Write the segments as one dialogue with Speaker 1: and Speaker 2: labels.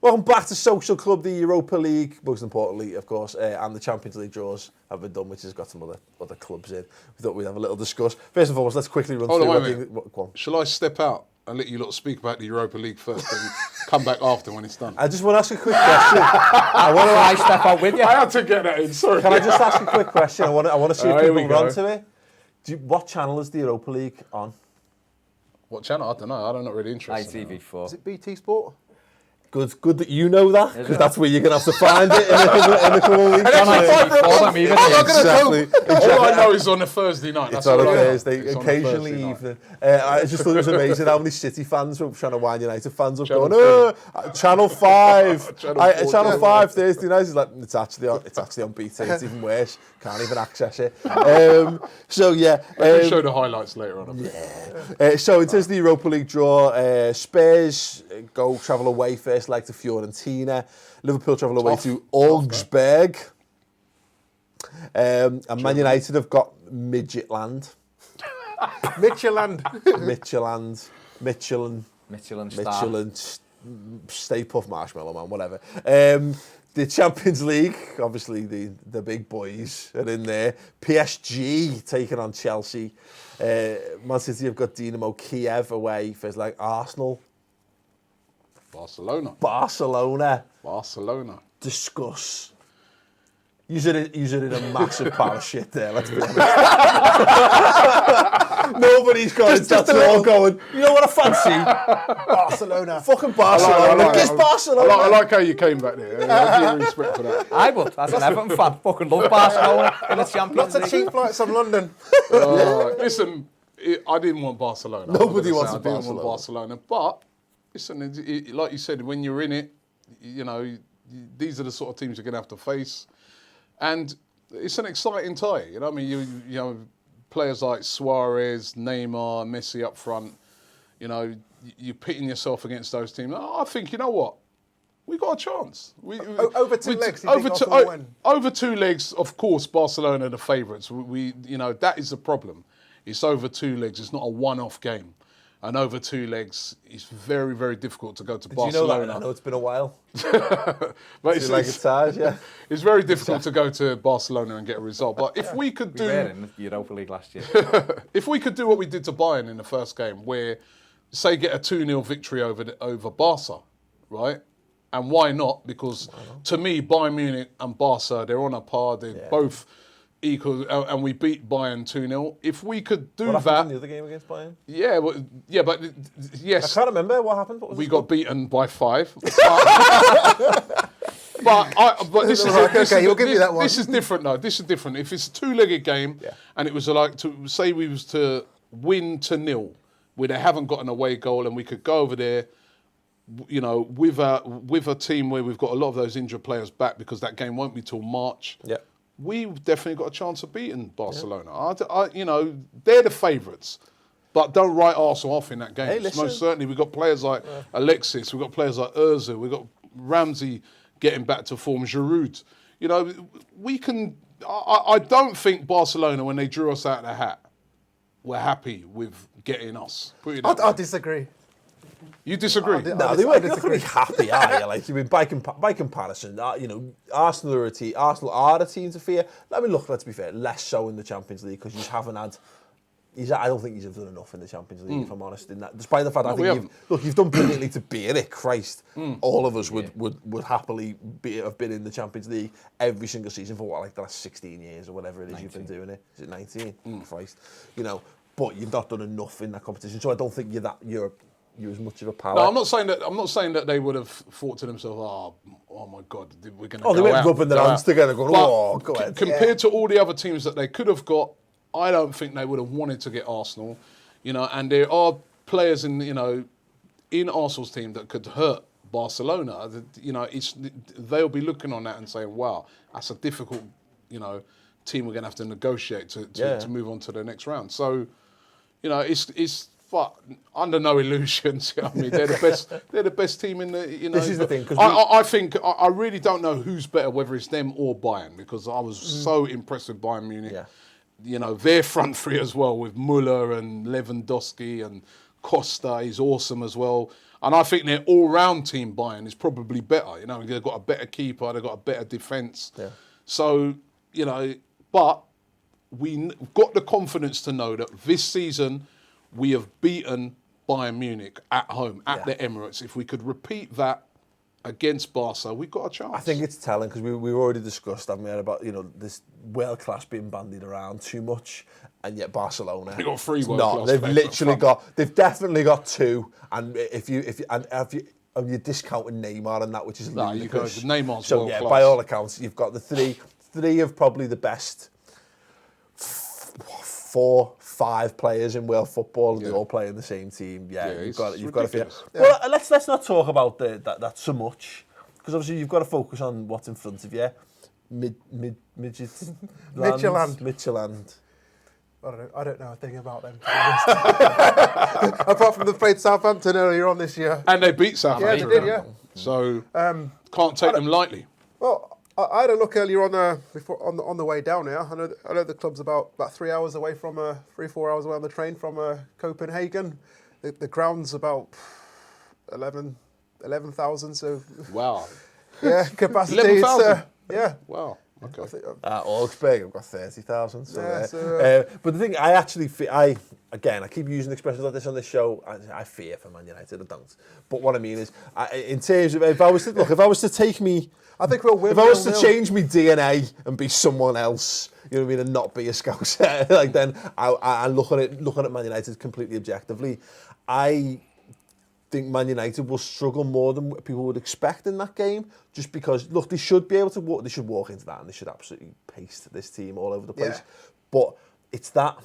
Speaker 1: Welcome back to Social Club, the Europa League, most importantly, of course, and the Champions League draws have been done, which has got some other clubs in. We thought we'd have a little discuss. First and foremost, let's quickly run through
Speaker 2: go on. Shall I step out and let you lot speak about the Europa League first and come back after when it's done?
Speaker 1: I just want to ask a quick question.
Speaker 3: I step out with you.
Speaker 2: I had to get that in, sorry.
Speaker 1: Can I just ask a quick question? I want to see if people run to it. What channel is the Europa League on?
Speaker 2: What channel? I don't know. I'm not really interested.
Speaker 3: ITV4.
Speaker 4: Is it BT Sport?
Speaker 1: Good that you know that, because that's where you're going to have to find it in a couple of weeks.
Speaker 2: All I know is on a Thursday night.
Speaker 1: It's on a Thursday, occasionally evening. I just thought it was amazing how many City fans were trying to wind United fans up, going, Channel 5, Channel 5 Thursday night. He's like, it's actually on BT. It's even worse. Can't even access it. So yeah,
Speaker 2: we'll show the highlights later on.
Speaker 1: So in terms of the Europa League draw, Spurs travel away first leg to Fiorentina. Liverpool travel away to Augsburg. And Man United have got Midgetland. Michelin, Stay Puft Marshmallow Man, whatever. The Champions League, obviously the big boys are in there. PSG taking on Chelsea. Man City have got Dynamo Kiev away. First leg, Arsenal.
Speaker 2: Barcelona.
Speaker 1: Discuss. You're in a massive pile of shit there, let's be honest. Nobody's going, that's all going, you know what I fancy?
Speaker 4: Barcelona.
Speaker 1: Fucking Barcelona. Kiss Barcelona.
Speaker 2: I like how you came back there. I give you respect for that.
Speaker 3: I would. As an Everton fan, fucking love Barcelona in the Champions League.
Speaker 4: Lots of cheap flights from London.
Speaker 2: Listen, I didn't want Barcelona.
Speaker 1: Nobody wants
Speaker 2: I didn't want Barcelona. But, listen, like you said, when you're in it, you know, these are the sort of teams you're going to have to face. And it's an exciting tie. You know what I mean? You know, players like Suarez, Neymar, Messi up front, you know, you're pitting yourself against those teams. I think, you know what? We got a chance.
Speaker 4: Over two legs, you think Arsenal will win?
Speaker 2: Over 2 legs, of course, Barcelona are the favourites. You know, that is the problem. It's over 2 legs. It's not a one-off game. And over 2 legs, it's very, very difficult to go to Barcelona.
Speaker 1: You know that? I know it's been a while.
Speaker 2: But it's very difficult to go to Barcelona and get a result. But if we could
Speaker 3: We were in the Europa League last year.
Speaker 2: If we could do what we did to Bayern in the first game, where, say, get a 2-0 victory over Barca, right? And why not? Because to me, Bayern Munich and Barca, they're on a par. They're both equal, and we beat Bayern 2-0. If we could do
Speaker 1: what
Speaker 2: that...
Speaker 1: happened in the other game against Bayern?
Speaker 2: But yes.
Speaker 1: I can't remember what happened.
Speaker 2: We got beaten by 5. But this is...
Speaker 4: Okay, you'll give me that one.
Speaker 2: This is different, though. This is different. If it's a 2-legged game, and it was like, to say we was to win 2-0, where they haven't got an away goal, and we could go over there, you know, with a team where we've got a lot of those injured players back, because that game won't be till March.
Speaker 1: Yeah.
Speaker 2: We've definitely got a chance of beating Barcelona. You know, they're the favourites, but don't write Arsenal off in that game.
Speaker 1: Hey, listen.
Speaker 2: Most certainly, we've got players like Alexis, we've got players like Ozil, we've got Ramsey getting back to form, Giroud. You know, we can... I don't think Barcelona, when they drew us out of the hat, were happy with getting us.
Speaker 4: I disagree.
Speaker 2: You disagree?
Speaker 1: No, they weren't really happy, are you? Like, I mean, by comparison, you know, Arsenal are a team to fear. I mean, look, let's be fair, less so in the Champions League, because you haven't had... I don't think you've done enough in the Champions League, if I'm honest. In that, despite the fact you've done brilliantly to be in it. Christ, all of us would happily have been in the Champions League every single season for the last 16 years or whatever it is 19. You've been doing it. Is it 19? Christ, you know. But you've not done enough in that competition, so I don't think you're as much of a power.
Speaker 2: No, I'm not saying that they would have thought to themselves, oh my God, we're going to go out.
Speaker 1: They went rubbing their hands together going, go ahead.
Speaker 2: Compared to all the other teams that they could have got, I don't think they would have wanted to get Arsenal. You know, and there are players in Arsenal's team that could hurt Barcelona. You know, they'll be looking on that and saying, wow, that's a difficult, you know, team we're going to have to negotiate to move on to the next round. So, you know, it's under no illusions. You know what I mean, they're the best team in the. You know,
Speaker 1: this is the thing.
Speaker 2: I think I really don't know who's better, whether it's them or Bayern, because I was so impressed with Bayern Munich.
Speaker 1: Yeah.
Speaker 2: You know, their front three as well, with Müller and Lewandowski and Costa is awesome as well. And I think their all-round team, Bayern, is probably better. You know, they've got a better keeper, they've got a better defence.
Speaker 1: Yeah.
Speaker 2: So, you know, but we've got the confidence to know that this season we have beaten Bayern Munich at home, at the Emirates. If we could repeat that against Barca, we've got a chance.
Speaker 1: I think it's telling because we already discussed, haven't we, about, you know, this world class being bandied around too much, and yet Barcelona.
Speaker 2: They've got 3 world class.
Speaker 1: They've literally they've definitely got 2, and if you're discounting Neymar and that, which is ludicrous.
Speaker 2: Neymar's
Speaker 1: so
Speaker 2: world class.
Speaker 1: by all accounts, you've got the three of probably the best 4, 5 players in world football, and they all play in the same team. You've got to feel. Well, let's not talk about that so much, because obviously you've got to focus on what's in front of you. Midtjylland.
Speaker 4: I don't know a thing about them, to be honest. Apart from they played Southampton earlier on this year.
Speaker 2: And they beat Southampton.
Speaker 4: Yeah, they did, yeah.
Speaker 2: So, can't take them lightly.
Speaker 4: Well, I had a look earlier on before on the way down here. I know the club's about 3 hours away from 3-4 hours away on the train from Copenhagen. The ground's about 11,000. So
Speaker 2: Wow.
Speaker 4: yeah, capacity.
Speaker 2: 11,000.
Speaker 4: Yeah.
Speaker 2: Wow. Okay.
Speaker 1: Augsburg, I've got 30,000. But the thing, I keep using expressions like this on this show. I fear for Man United, I don't. But what I mean is, in terms of, if I was to take me,
Speaker 4: I think we'll win.
Speaker 1: If I was to change my DNA and be someone else, you know what I mean, and not be a Scouser, like then I looking at Man United completely objectively, I think Man United will struggle more than people would expect in that game, just because, look, they should be able to walk. They should walk into that, and they should absolutely paste this team all over the place. Yeah. But it's that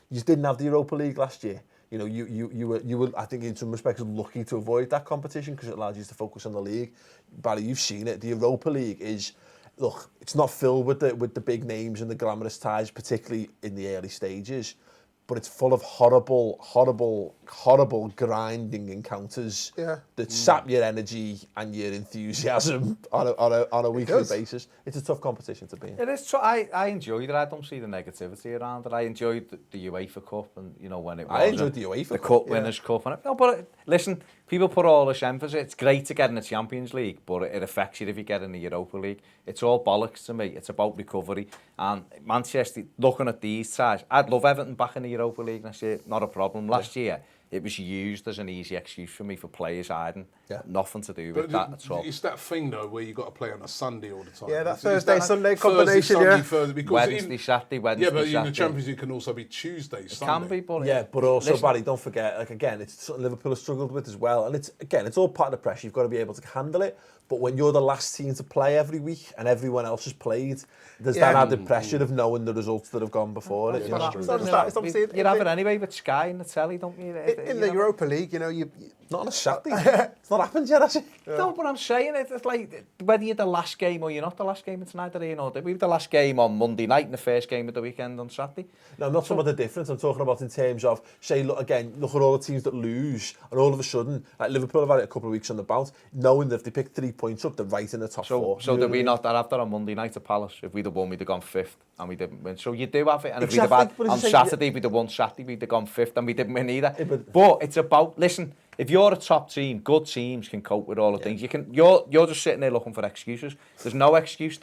Speaker 1: you just didn't have the Europa League last year. You know, you were, I think, in some respects, lucky to avoid that competition because it allowed you to focus on the league. Barry, you've seen it. The Europa League is, look, it's not filled with the big names and the glamorous ties, particularly in the early stages. But it's full of horrible grinding encounters that sap your energy and your enthusiasm on a weekly basis. It's a tough competition to be in.
Speaker 3: It is. I enjoyed it. I don't see the negativity around it. I enjoyed the UEFA Cup, and you know when it was.
Speaker 1: I enjoyed the UEFA Cup.
Speaker 3: Cup Winners' Cup, and listen, people put all this emphasis. It's great to get in the Champions League, but it affects you if you get in the Europa League. It's all bollocks to me. It's about recovery. And Manchester, looking at these sides, I'd love Everton back in the Europa League next year. Not a problem. Last year, it was used as an easy excuse for me for players hiding. Yeah. Nothing to do with that at all.
Speaker 2: It's that thing, though, where you got to play on a Sunday all the time.
Speaker 4: Yeah, that Thursday-Sunday combination,
Speaker 3: Wednesday, Saturday, Wednesday,
Speaker 2: yeah, but
Speaker 3: Saturday.
Speaker 2: In the Champions League can also be Tuesday, Sunday.
Speaker 3: It can be, but...
Speaker 1: Yeah, but also, Barry, don't forget, like, again, it's something Liverpool have struggled with as well. And it's all part of the pressure. You've got to be able to handle it. But when you're the last team to play every week and everyone else has played, there's that added pressure of knowing the results that have gone before it.
Speaker 3: You have it anyway with Sky and the telly, don't you?
Speaker 4: In the Europa League, you know, you
Speaker 1: not on a Saturday. It's not happened yet, has it?
Speaker 3: Yeah. No, but I'm saying it's like whether you're the last game or you're not the last game tonight, or you know, we were the last game on Monday night and the first game of the weekend on Saturday.
Speaker 1: No, I'm not talking about the difference. I'm talking about in terms of, say, look at all the teams that lose, and all of a sudden, like Liverpool have had it a couple of weeks on the bounce, knowing that if they pick 3 points up, they're right in the top 4.
Speaker 3: So did we not have that on Monday night at Palace? If we'd have won, we'd have gone 5th, and we didn't win. So you do have it, and if we'd have had on Saturday, we'd have won Saturday, we'd have gone 5th, and we didn't win either. Yeah, but it's about, listen, if you're a top team, good teams can cope with all the things. You're just sitting there looking for excuses. There's no excuse.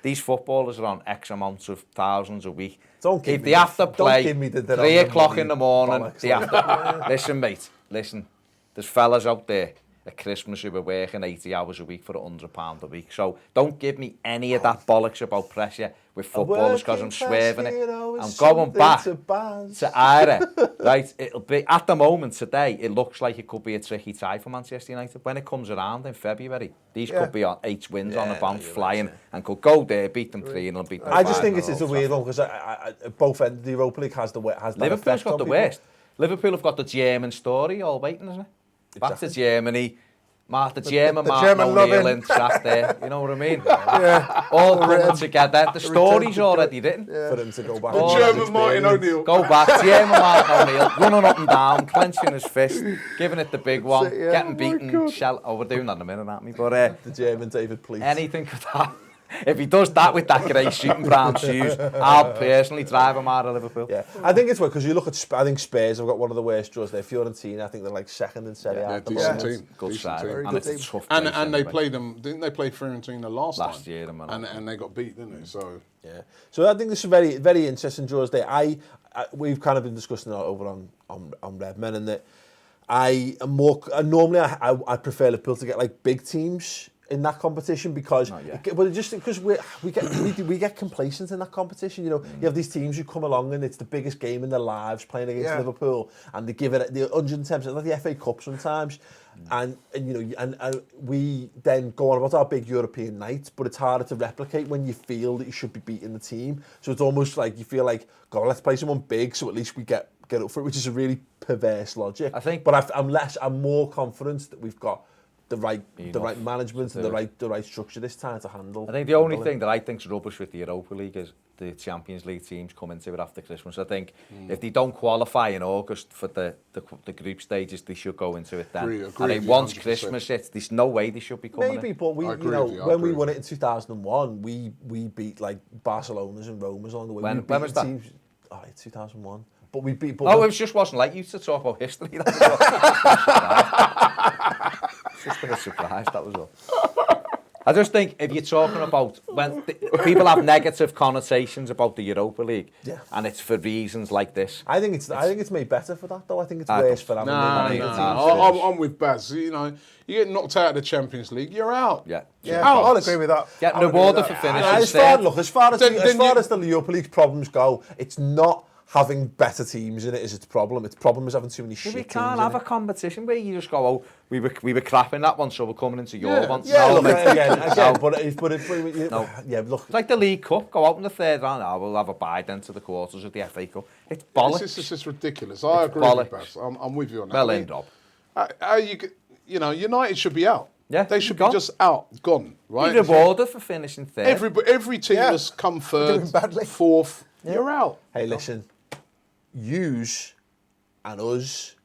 Speaker 3: These footballers are on X amounts of thousands a week. If they have to play 3 o'clock in the morning, they have to. Listen, mate, there's fellas out there at Christmas who are working 80 hours a week for £100 a week. So don't give me any of that bollocks about pressure with footballers because I'm swerving it. I'm going back to Ira. Right, it'll be at the moment today. It looks like it could be a tricky tie for Manchester United. When it comes around in February, these could be on 8 wins on the bounce, flying, and could go there, beat them 3 and beat them 5.
Speaker 1: I just think it's a weird one because both ends. The Europa League has
Speaker 3: Liverpool's got the worst. Liverpool have got the German story all waiting, isn't it? Back to Germany. The German Martin O'Neill in track there, you know what I mean? Yeah. All coming together. The story's already written.
Speaker 1: Yeah. For him to go back.
Speaker 2: The German Martin O'Neill.
Speaker 3: Go back, German Martin O'Neill, running up and down, clenching his fist, giving it the big one, getting beaten. We're doing that in a minute, aren't we? But
Speaker 1: the German David Pleat.
Speaker 3: Anything could happen. If he does that with that grey suit and brown shoes, I'll personally drive him out of Liverpool.
Speaker 1: Yeah, I think it's weird because you look at, I think Spurs have got one of the worst draws there. Fiorentina, I think they're like second in Serie A.
Speaker 2: Yeah,
Speaker 1: at the
Speaker 2: decent
Speaker 1: moment.
Speaker 2: team.
Speaker 3: Good
Speaker 2: Decent
Speaker 3: side,
Speaker 2: team.
Speaker 3: and it's a tough
Speaker 2: And
Speaker 3: place
Speaker 2: they
Speaker 3: anyway.
Speaker 2: played them, didn't they play Fiorentina last
Speaker 3: year,
Speaker 2: and they got beat, didn't they? So
Speaker 1: Yeah, so I think this is very, very interesting draws there. We've kind of been discussing it over on Redmen, and that I am more. Normally, I prefer Liverpool to get like big teams in that competition because, but just because we get complacent in that competition. You know, you have these teams who come along and it's the biggest game in their lives playing against Liverpool, and they give it the 110%, like the FA Cup sometimes, and you know, and we then go on about our big European night, but it's harder to replicate when you feel that you should be beating the team. So it's almost like you feel like, God, let's play someone big, so at least we get up for it, which is a really perverse logic.
Speaker 3: I think,
Speaker 1: but I'm more confident that we've got the right management and the right structure this time to handle.
Speaker 3: I think the only thing that I think's rubbish with the Europa League is the Champions League teams come into it after Christmas. I think if they don't qualify in August for the group stages, they should go into it then.
Speaker 2: Agree
Speaker 3: I think once 100%. Christmas hits, there's no way they should be coming
Speaker 1: Maybe,
Speaker 3: in.
Speaker 1: but when we won it in 2001, we beat like Barcelona's and Roma's along the way.
Speaker 3: When was that?
Speaker 1: Teams, 2001. But we beat. But
Speaker 3: it just wasn't like you to talk about history. That was just a surprise, that was all. I just think if you're talking about when people have negative connotations about the Europa League, and it's for reasons like this.
Speaker 1: I think it's made better for that though. I think it's worse for having.
Speaker 2: I'm with Baz. You know, you get knocked out of the Champions League, you're out.
Speaker 4: I'll agree with that.
Speaker 3: Getting rewarded for finishing.
Speaker 1: As far as the Europa League problems go, it's not having better teams in it is its problem. Its problem is having too many shit teams.
Speaker 3: We can't have a competition where you just go, oh, we were crap in that one, so we're coming into your one.
Speaker 1: Yeah, look, again, look.
Speaker 3: It's like the League Cup, go out in the third round, we'll have a bye then to the quarters of the FA Cup. It's bollocks.
Speaker 2: This is ridiculous. I agree with Baz. I'm with you on that.
Speaker 3: Well end up.
Speaker 2: United should be out.
Speaker 3: Yeah,
Speaker 2: they should be just out, gone, right?
Speaker 3: Be rewarded for finishing third.
Speaker 2: Every team that's come third, fourth, you're out.
Speaker 1: Hey, listen. Yous and us,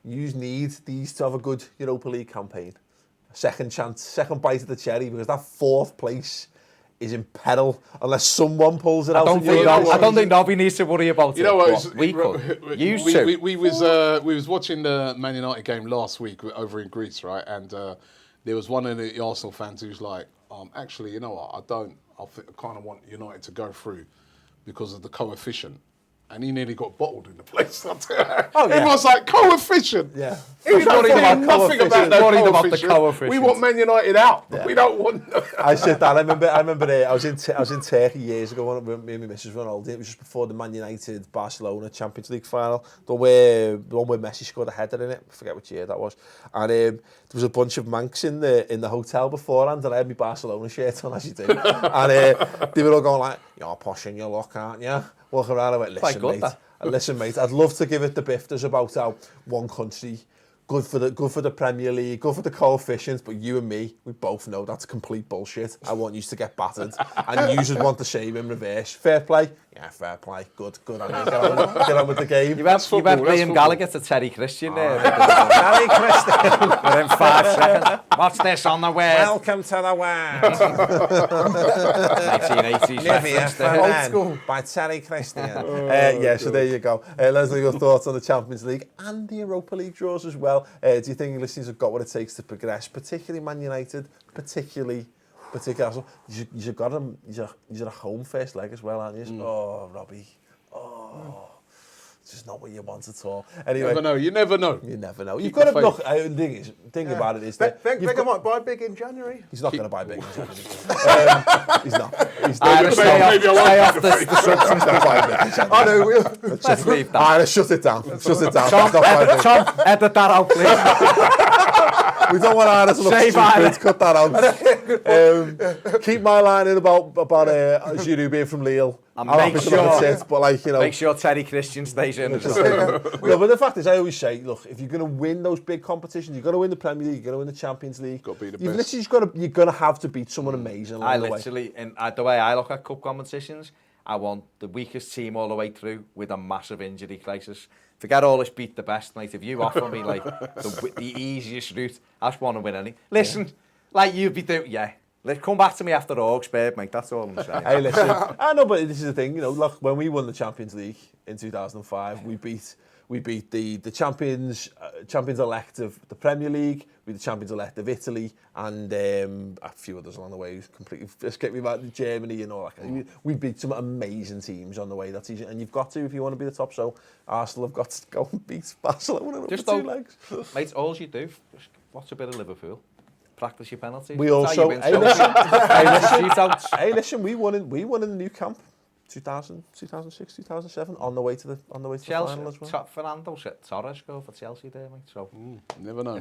Speaker 1: yous need these to have a good Europa League campaign. Second chance, second bite of the cherry, because that fourth place is in peril unless someone pulls it out.
Speaker 3: I don't think nobody needs to worry about it.
Speaker 2: You know what?
Speaker 3: We
Speaker 2: was watching the Man United game last week over in Greece, right? And there was one of the Arsenal fans who's like, actually, you know what? I kind of want United to go through because of the coefficient. And he nearly got bottled in the place. Everyone's like, coefficient.
Speaker 1: Yeah.
Speaker 2: He's nothing about the coefficient. We want Man United out.
Speaker 1: Yeah.
Speaker 2: We don't want.
Speaker 1: I said that. I remember. I was in Turkey years ago. Me and my missus were on holiday. It was just before the Man United Barcelona Champions League final. The one where Messi scored a header in it. I forget which year that was. And there was a bunch of Mancs in the hotel beforehand, and I had my Barcelona shirt on, as you do. And they were all going like, "You're posh in your luck, aren't you?" Walking around, I went, listen, mate, I'd love to give it the bifters about how one country, good for the Premier League, good for the coefficients, but you and me, we both know that's complete bullshit. I want you to get battered, and you just want the same in reverse. Fair play? Yeah, fair play. Good on you. Get on with the game.
Speaker 3: You went Liam Gallagher to Terry Christian there. Terry Christian. Within 5 seconds. What's this on the web?
Speaker 1: Welcome to the web.
Speaker 3: 1980s.
Speaker 1: Old school. By Terry Christian. So there you go. Leslie, your thoughts on the Champions League and the Europa League draws as well. Do you think your listeners have got what it takes to progress, particularly Man United, particularly Arsenal? You've got them. You're a home first leg as well, aren't you? Oh, Robbie. Oh, it's just not what you want at all. Anyway,
Speaker 2: You never know.
Speaker 1: You've got to look. The thing about it is that
Speaker 4: Wenger might buy big in January.
Speaker 1: He's not going to buy big in January. He's not. He's not.
Speaker 3: Stay off the
Speaker 1: substance to buy big in January.
Speaker 4: I know.
Speaker 3: Let's leave that.
Speaker 1: Let's shut it down.
Speaker 3: Tom, edit that out, please.
Speaker 1: We don't want Ireland to look stupid. Cut that out. Keep my line in about Giroud being from Lille.
Speaker 3: Make sure Terry Christian stays in.
Speaker 1: But the fact is, I always say, look, if you're going to win those big competitions, you've got to win the Premier League, you've got to win the Champions League.
Speaker 2: Got to be the
Speaker 1: best. You're going to have to beat someone amazing.
Speaker 3: The way I look at cup competitions, I want the weakest team all the way through with a massive injury crisis. Forget all this beat the best, mate. If you offer me like the easiest route, I just want to win any. Listen, like you'd be doing, Let's come back to me after Augsburg, mate. That's all I'm saying.
Speaker 1: Hey, listen. I know, but this is the thing. You know, look, when we won the Champions League in 2005, we beat the champions elect of the Premier League, we the champions elect of Italy, and a few others along the way who completely escaped me about Germany and all that. We beat some amazing teams on the way that season, and you've got to if you want to be the top. So Arsenal have got to go and beat Barcelona with 2 legs.
Speaker 3: Mate, all you do, just watch a bit of Liverpool. Practice your penalties.
Speaker 1: We also, hey, listen, we won in the new camp, 2000, 2006, 2007, on the way to the final as well.
Speaker 3: Fernando Torres scored for Chelsea there, mate. So
Speaker 2: never know.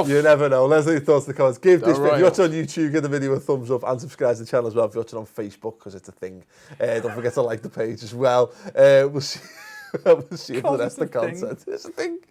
Speaker 1: You never know. Leslie, thoughts in the comments. Give this. If you're watching on YouTube, give the video a thumbs up and subscribe to the channel as well. If you're watching on Facebook, because it's a thing, don't forget to like the page as well. We'll see. We'll see you for the rest of the content. It's a thing.